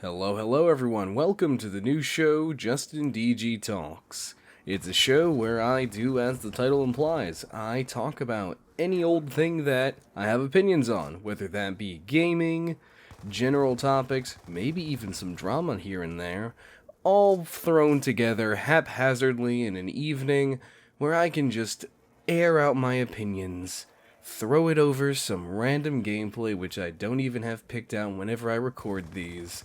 Hello everyone. Welcome to the new show, JustinDG Talks. It's a show where I do as the title implies. I talk about any old thing that I have opinions on, whether that be gaming, general topics, maybe even some drama here and there, all thrown together haphazardly in an evening where I can just air out my opinions, throw it over some random gameplay which I don't even have picked out whenever I record these,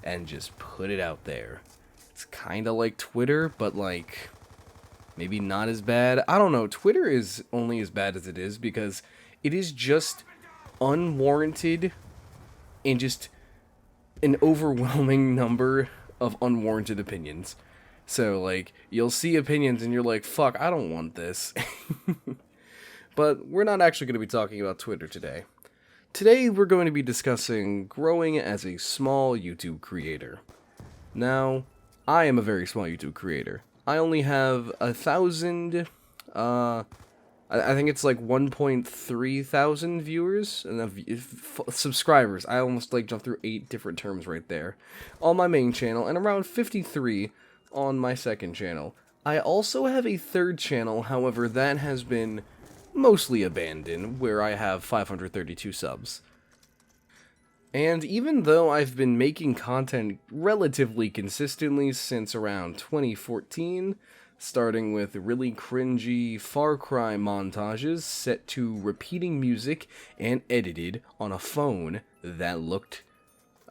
and just put it out there. It's kind of like Twitter, but like maybe not as bad. I don't know. Twitter is only as bad as it is because it is just unwarranted and just an overwhelming number of unwarranted opinions. So like you'll see opinions and you're like, fuck, I don't want this. But we're not actually going to be talking about Twitter today. Today we're going to be discussing growing as a small YouTube creator. Now, I am a very small YouTube creator. I only have 1,000, I think it's like 1.3 thousand viewers, and subscribers. I almost like jumped through 8 different terms right there. On my main channel, and around 53 on my second channel. I also have a third channel, however that has been mostly abandoned, where I have 532 subs. And even though I've been making content relatively consistently since around 2014, starting with really cringy Far Cry montages set to repeating music and edited on a phone that looked...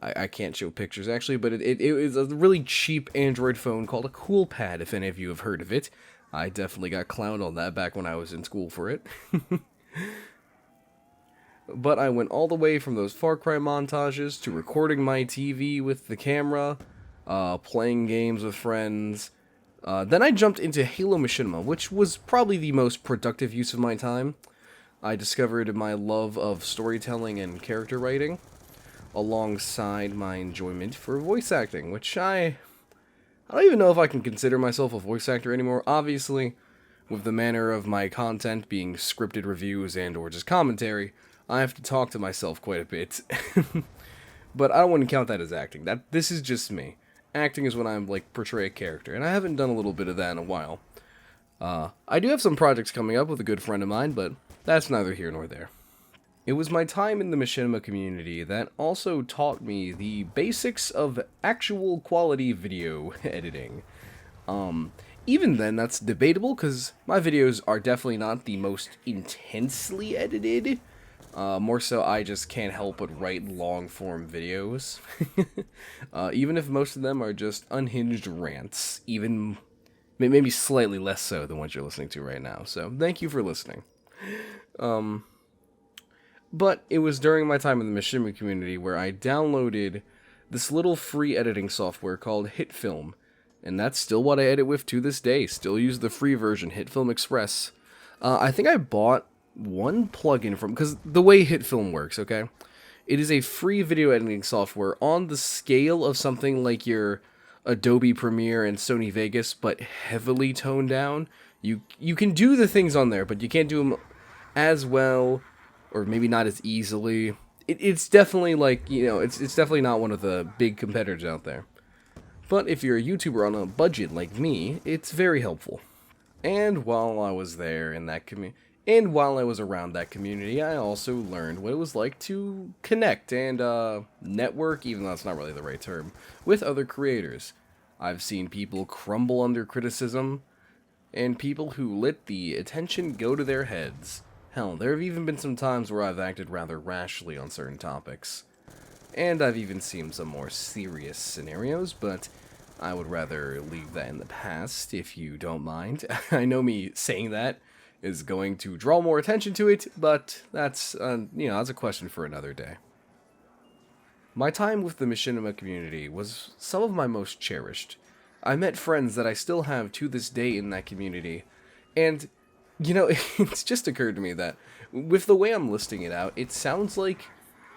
I can't show pictures actually, but it is a really cheap Android phone called a CoolPad, if any of you have heard of it. I definitely got clowned on that back when I was in school for it. But I went all the way from those Far Cry montages to recording my TV with the camera, playing games with friends. Then I jumped into Halo Machinima, which was probably the most productive use of my time. I discovered my love of storytelling and character writing, alongside my enjoyment for voice acting, which I don't even know if I can consider myself a voice actor anymore. Obviously, with the manner of my content being scripted reviews and or just commentary, I have to talk to myself quite a bit. But I don't want to count that as acting. This is just me. Acting is when I'm like portray a character, and I haven't done a little bit of that in a while. I do have some projects coming up with a good friend of mine, but that's neither here nor there. It was my time in the Machinima community that also taught me the basics of actual quality video editing. Even then, that's debatable, because my videos are definitely not the most intensely edited. More so, I just can't help but write long-form videos. Even if most of them are just unhinged rants, even maybe slightly less so than what you're listening to right now. So, thank you for listening. But it was during my time in the Machinima community where I downloaded this little free editing software called HitFilm. And that's still what I edit with to this day. Still use the free version, HitFilm Express. I think I bought one plugin from... because the way HitFilm works, okay? It is a free video editing software on the scale of something like your Adobe Premiere and Sony Vegas, but heavily toned down. You can do the things on there, but you can't do them as well... or maybe not as easily. It's definitely like, you know, it's definitely not one of the big competitors out there. But if you're a YouTuber on a budget like me, it's very helpful. And while I was there in that and while I was around that community, I also learned what it was like to connect and network, even though that's not really the right term, with other creators. I've seen people crumble under criticism, and people who let the attention go to their heads. Hell, there have even been some times where I've acted rather rashly on certain topics. And I've even seen some more serious scenarios, but I would rather leave that in the past, if you don't mind. I know me saying that is going to draw more attention to it, but that's, that's a question for another day. My time with the Machinima community was some of my most cherished. I met friends that I still have to this day in that community, and... you know, it's just occurred to me that, with the way I'm listing it out, it sounds like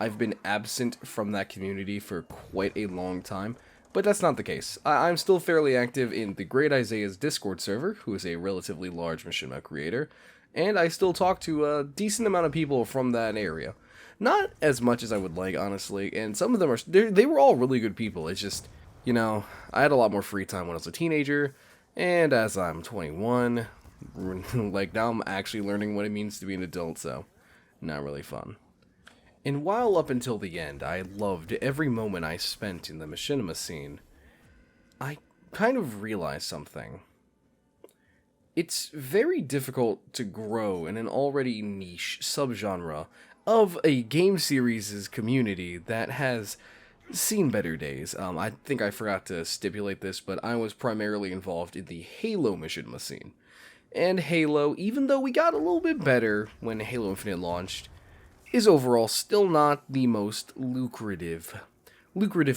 I've been absent from that community for quite a long time, but that's not the case. I'm still fairly active in the Great Isaiah's Discord server, who is a relatively large Machinima creator, and I still talk to a decent amount of people from that area. Not as much as I would like, honestly, and some of them they were all really good people. It's just, I had a lot more free time when I was a teenager, and as I'm 21, like, now I'm actually learning what it means to be an adult, so not really fun. And while up until the end, I loved every moment I spent in the machinima scene, I kind of realized something. It's very difficult to grow in an already niche subgenre of a game series' community that has seen better days. I think I forgot to stipulate this, but I was primarily involved in the Halo machinima scene. And Halo, even though we got a little bit better when Halo Infinite launched, is overall still not the most lucrative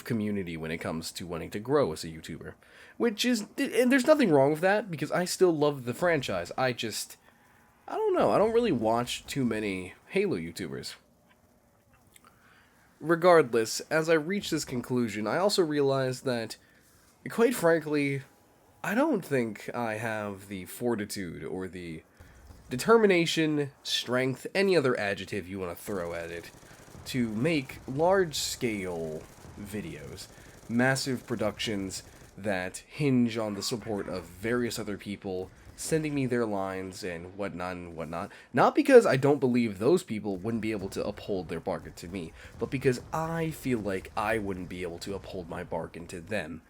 community when it comes to wanting to grow as a YouTuber. Which is, and there's nothing wrong with that, because I still love the franchise. I don't know, I don't really watch too many Halo YouTubers. Regardless, as I reach this conclusion, I also realized that, quite frankly, I don't think I have the fortitude or the determination, strength, any other adjective you want to throw at it, to make large-scale videos, massive productions that hinge on the support of various other people, sending me their lines and whatnot. Not because I don't believe those people wouldn't be able to uphold their bargain to me, but because I feel like I wouldn't be able to uphold my bargain to them.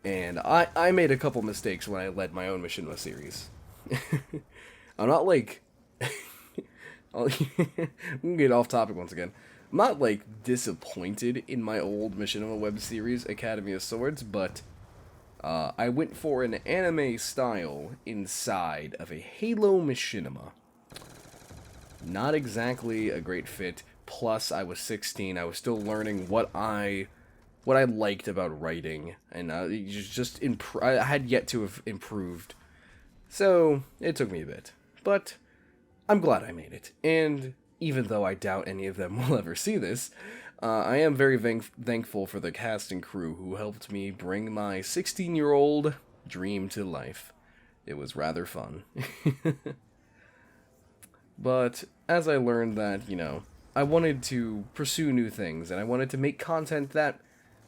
And I made a couple mistakes when I led my own machinima series. I'm not like... I'll get off topic once again. I'm not, like, disappointed in my old machinima web series, Academy of Swords, but I went for an anime style inside of a Halo machinima. Not exactly a great fit, plus I was 16, I was still learning what I liked about writing, and I had yet to have improved. So, it took me a bit. But I'm glad I made it, and even though I doubt any of them will ever see this, I am very thankful for the cast and crew who helped me bring my 16-year-old dream to life. It was rather fun. But as I learned that, I wanted to pursue new things, and I wanted to make content that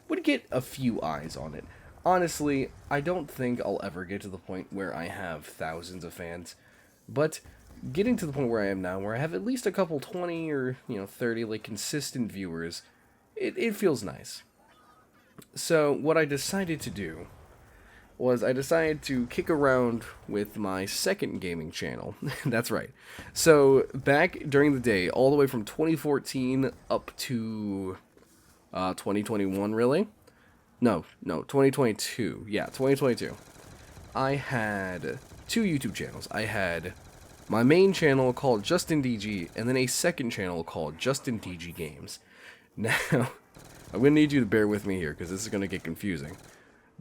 would get a few eyes on it. Honestly, I don't think I'll ever get to the point where I have thousands of fans, but getting to the point where I am now, where I have at least a couple 20 or, 30, like, consistent viewers, it feels nice. So, what I decided to do was I decided to kick around with my second gaming channel. That's right. So, back during the day, all the way from 2014 up to 2021, really? No, 2022. Yeah, 2022. I had two YouTube channels. I had my main channel called JustinDG, and then a second channel called JustinDG Games. Now, I'm going to need you to bear with me here, because this is going to get confusing.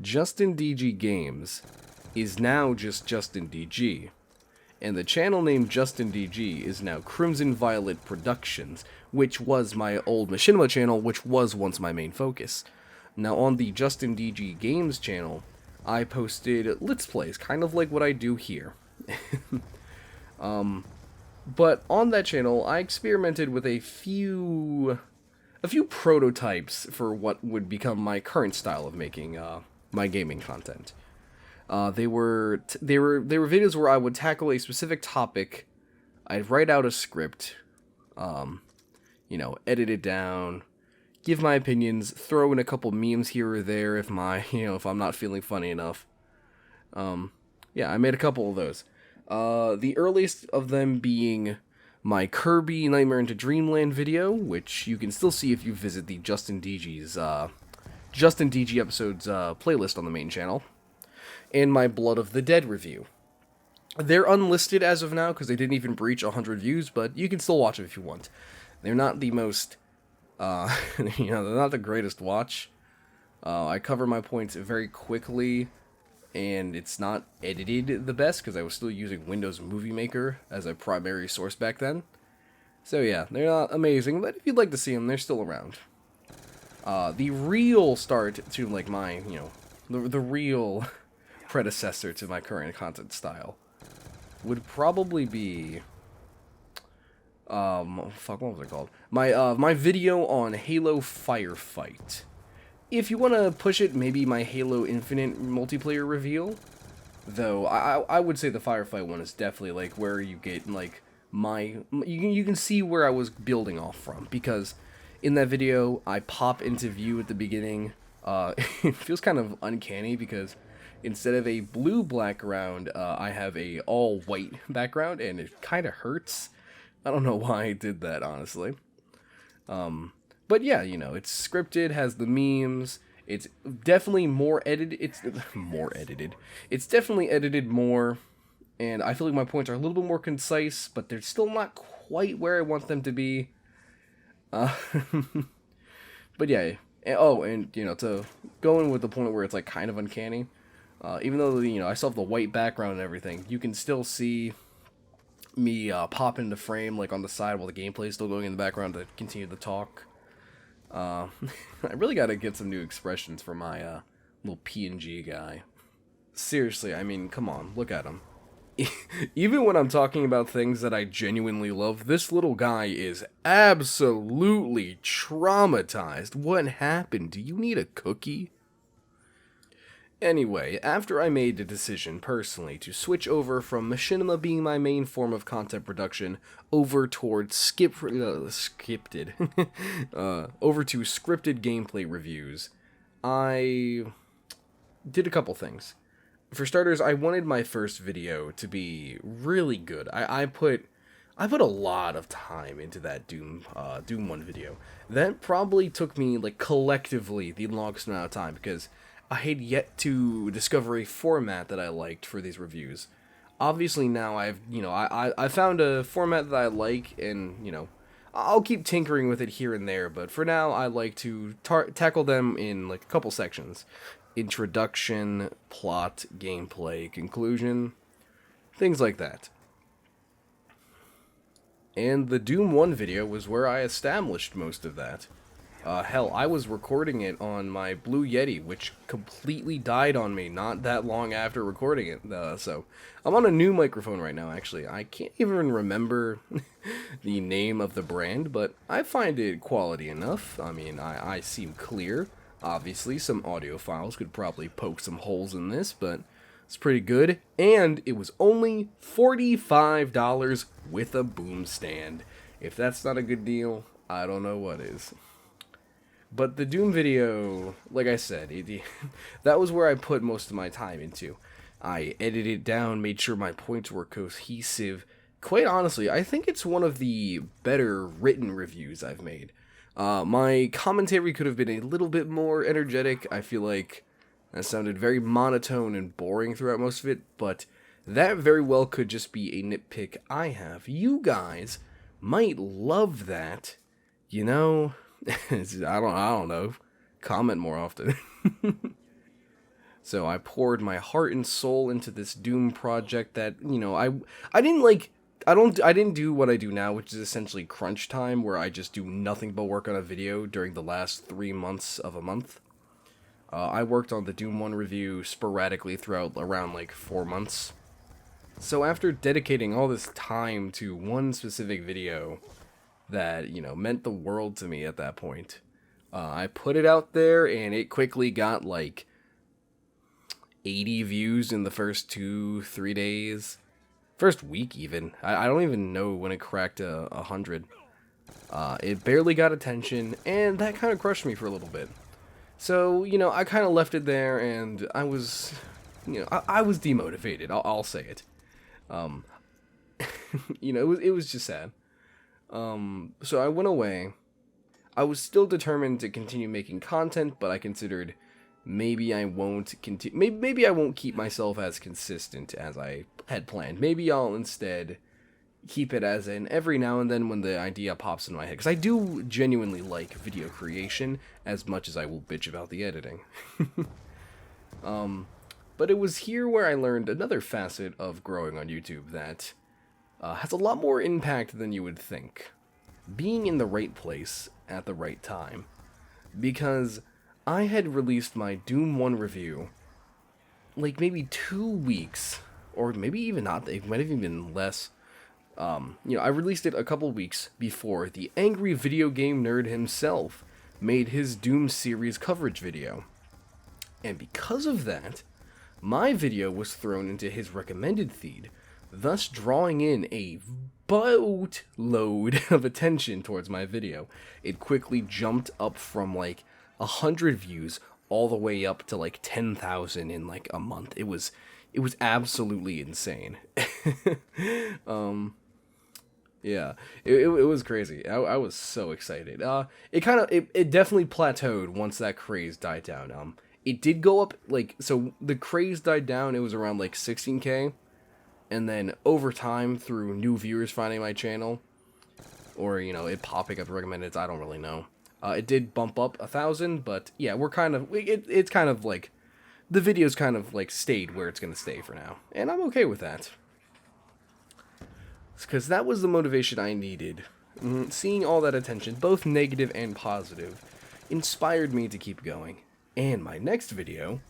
JustinDG Games is now just JustinDG, and the channel name JustinDG is now Crimson Violet Productions, which was my old machinima channel, which was once my main focus. Now, on the JustinDG Games channel, I posted Let's Plays, kind of like what I do here. But on that channel, I experimented with a few prototypes for what would become my current style of making my gaming content. They were videos where I would tackle a specific topic. I'd write out a script, edit it down, give my opinions, throw in a couple memes here or there if if I'm not feeling funny enough. I made a couple of those. The earliest of them being my Kirby Nightmare into Dreamland video, which you can still see if you visit the JustinDG's JustinDG episodes playlist on the main channel, and my Blood of the Dead review. They're unlisted as of now because they didn't even breach 100 views, but you can still watch them if you want. They're not the most, they're not the greatest watch. I cover my points very quickly, and it's not edited the best because I was still using Windows Movie Maker as a primary source back then. So yeah, they're not amazing, but if you'd like to see them, they're still around. The real start to, like, my, the real predecessor to my current content style would probably be fuck, what was it called? My video on Halo Firefight. If you want to push it, maybe my Halo Infinite multiplayer reveal. Though, I would say the Firefight one is definitely, like, where you get, like, you can see where I was building off from, because in that video, I pop into view at the beginning. It feels kind of uncanny, because instead of a blue background, I have a all-white background, and it kind of hurts. I don't know why I did that, honestly. But yeah, you know, it's scripted, has the memes. It's definitely more edited. It's more edited. It's definitely edited more, and I feel like my points are a little bit more concise, but they're still not quite where I want them to be. But yeah. Oh, and you know, to go in with the point where it's like kind of uncanny, even though you know I still have the white background and everything, you can still see me pop into frame like on the side while the gameplay is still going in the background to continue the talk. I really gotta get some new expressions for my little PNG guy. Seriously, I mean, come on, look at him. Even when I'm talking about things that I genuinely love, this little guy is absolutely traumatized. What happened? Do you need a cookie? Anyway, after I made the decision personally to switch over from machinima being my main form of content production over towards over to scripted gameplay reviews, I did a couple things. For starters, I wanted my first video to be really good. I put a lot of time into that Doom 1 video. That probably took me, like, collectively the longest amount of time, because I had yet to discover a format that I liked for these reviews. Obviously now I found a format that I like, and, you know, I'll keep tinkering with it here and there, but for now I like to tackle them in, like, a couple sections. Introduction, plot, gameplay, conclusion, things like that. And the Doom 1 video was where I established most of that. Hell, I was recording it on my Blue Yeti, which completely died on me not that long after recording it. So, I'm on a new microphone right now, actually. I can't even remember the name of the brand, but I find it quality enough. I mean, I seem clear. Obviously, some audiophiles could probably poke some holes in this, but it's pretty good. And it was only $45 with a boom stand. If that's not a good deal, I don't know what is. But the Doom video, like I said, that was where I put most of my time into. I edited it down, made sure my points were cohesive. Quite honestly, I think it's one of the better written reviews I've made. My commentary could have been a little bit more energetic. I feel like that sounded very monotone and boring throughout most of it, but that very well could just be a nitpick I have. You guys might love that, you know? I don't know. Comment more often. So I poured my heart and soul into this Doom project that, you know, I didn't do what I do now, which is essentially crunch time, where I just do nothing but work on a video during the last 3 months of a month. I worked on the Doom 1 review sporadically throughout around like 4 months. So after dedicating all this time to one specific video that, you know, meant the world to me at that point, I put it out there, and it quickly got like 80 views in the first 2-3 days. First week, even. I don't even know when it cracked 100. It barely got attention, and that kind of crushed me for a little bit. So, you know, I kind of left it there, and I was, you know, I was demotivated. I'll say it. You know, it was just sad. So I went away. I was still determined to continue making content, but I considered maybe I won't continue. Maybe I won't keep myself as consistent as I had planned. Maybe I'll instead keep it as an every now and then when the idea pops in my head, because I do genuinely like video creation as much as I will bitch about the editing. But it was here where I learned another facet of growing on YouTube that has a lot more impact than you would think. Being in the right place at the right time. Because I had released my Doom 1 review like maybe 2 weeks, or maybe even not, it might have even been less, I released it a couple weeks before the angry video game nerd himself made his Doom series coverage video. And because of that, my video was thrown into his recommended feed, thus drawing in a boatload of attention towards my video. It quickly jumped up from like 100 views all the way up to like 10,000 in like a month. It was absolutely insane. Yeah, it was crazy. I was so excited. It definitely plateaued once that craze died down. It did go up, like, so the craze died down, it was around like 16K, and then over time, through new viewers finding my channel, or, it popping up recommended, I don't really know. It did bump up 1,000, but yeah, it's kind of like, the video's kind of like stayed where it's gonna stay for now, and I'm okay with that. Because that was the motivation I needed. Seeing all that attention, both negative and positive, inspired me to keep going. And my next video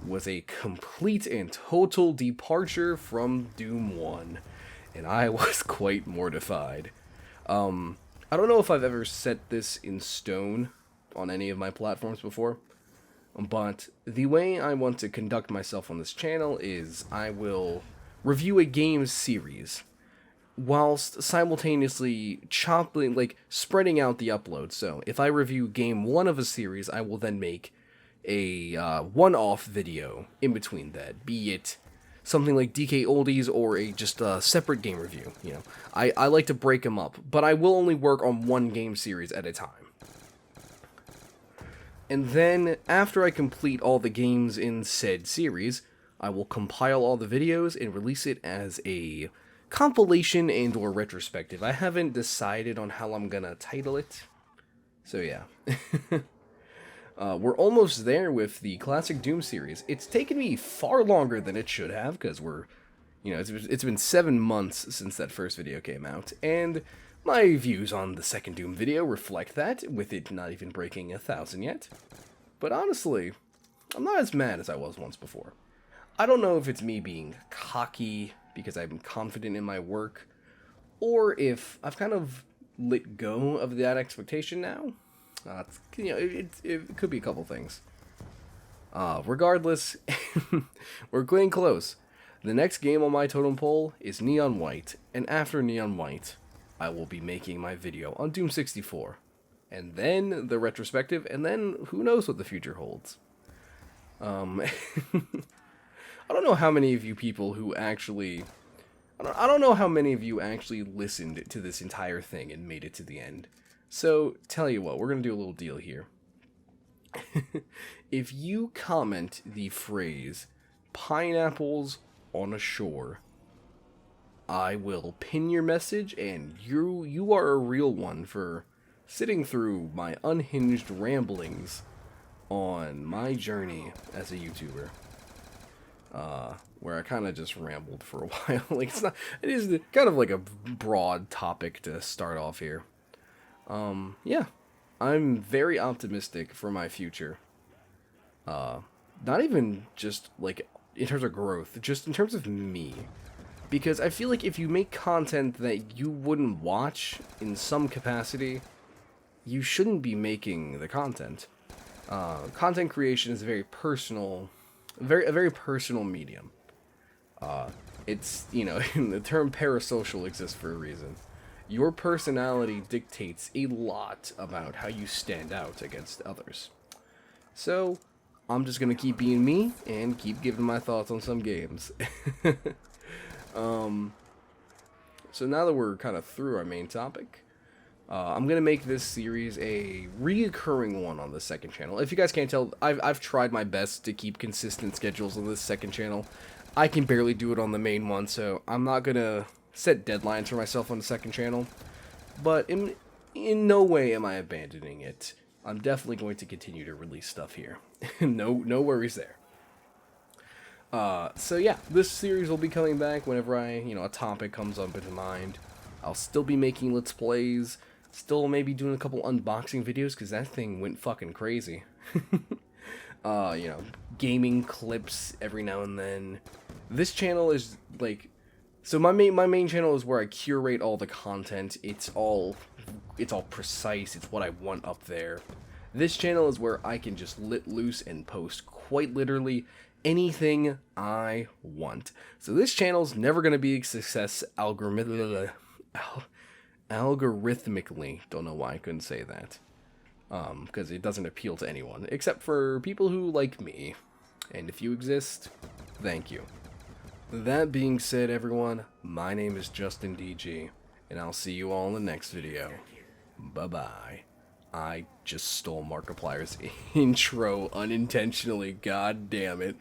was a complete and total departure from Doom 1. And I was quite mortified. I don't know if I've ever set this in stone on any of my platforms before. But the way I want to conduct myself on this channel is I will review a game series, whilst simultaneously spreading out the upload. So if I review game 1 of a series, I will then make a one-off video in between that, be it something like DK Oldies or just a separate game review. I like to break them up, but I will only work on one game series at a time. And then, after I complete all the games in said series, I will compile all the videos and release it as a compilation and or retrospective. I haven't decided on how I'm gonna title it, so yeah. We're almost there with the classic Doom series. It's taken me far longer than it should have, because it's been 7 months since that first video came out, and my views on the second Doom video reflect that, with it not even breaking 1,000 yet. But honestly, I'm not as mad as I was once before. I don't know if it's me being cocky because I'm confident in my work, or if I've kind of let go of that expectation now. It could be a couple things. Regardless, we're getting close. The next game on my totem pole is Neon White, and after Neon White, I will be making my video on Doom 64, and then the retrospective, and then who knows what the future holds. I don't know how many of you people who actually... I don't know how many of you actually listened to this entire thing and made it to the end. So, tell you what, we're going to do a little deal here. If you comment the phrase, pineapples on a shore, I will pin your message, and you are a real one for sitting through my unhinged ramblings on my journey as a YouTuber. Where I kind of just rambled for a while. It is kind of like a broad topic to start off here. Yeah, I'm very optimistic for my future. Not even just like in terms of growth, just in terms of me. Because I feel like if you make content that you wouldn't watch in some capacity, you shouldn't be making the content. Content creation is a very personal medium. It's, the term parasocial exists for a reason. Your personality dictates a lot about how you stand out against others. So, I'm just gonna keep being me and keep giving my thoughts on some games. So now that we're kind of through our main topic, I'm gonna make this series a reoccurring one on the second channel. If you guys can't tell, I've tried my best to keep consistent schedules on this second channel. I can barely do it on the main one, so I'm not gonna set deadlines for myself on the second channel. But in no way am I abandoning it. I'm definitely going to continue to release stuff here. No worries there. So yeah, this series will be coming back whenever a topic comes up into mind. I'll still be making Let's Plays, still maybe doing a couple unboxing videos, because that thing went fucking crazy. Gaming clips every now and then. This channel is, So my main channel is where I curate all the content. It's all precise. It's what I want up there. This channel is where I can just let loose and post quite literally anything I want. So this channel's never going to be a success algorithmically. Don't know why I couldn't say that. Because it doesn't appeal to anyone, except for people who like me. And if you exist, thank you. That being said, everyone, my name is JustinDG, and I'll see you all in the next video. Bye-bye. I just stole Markiplier's intro unintentionally, god damn it.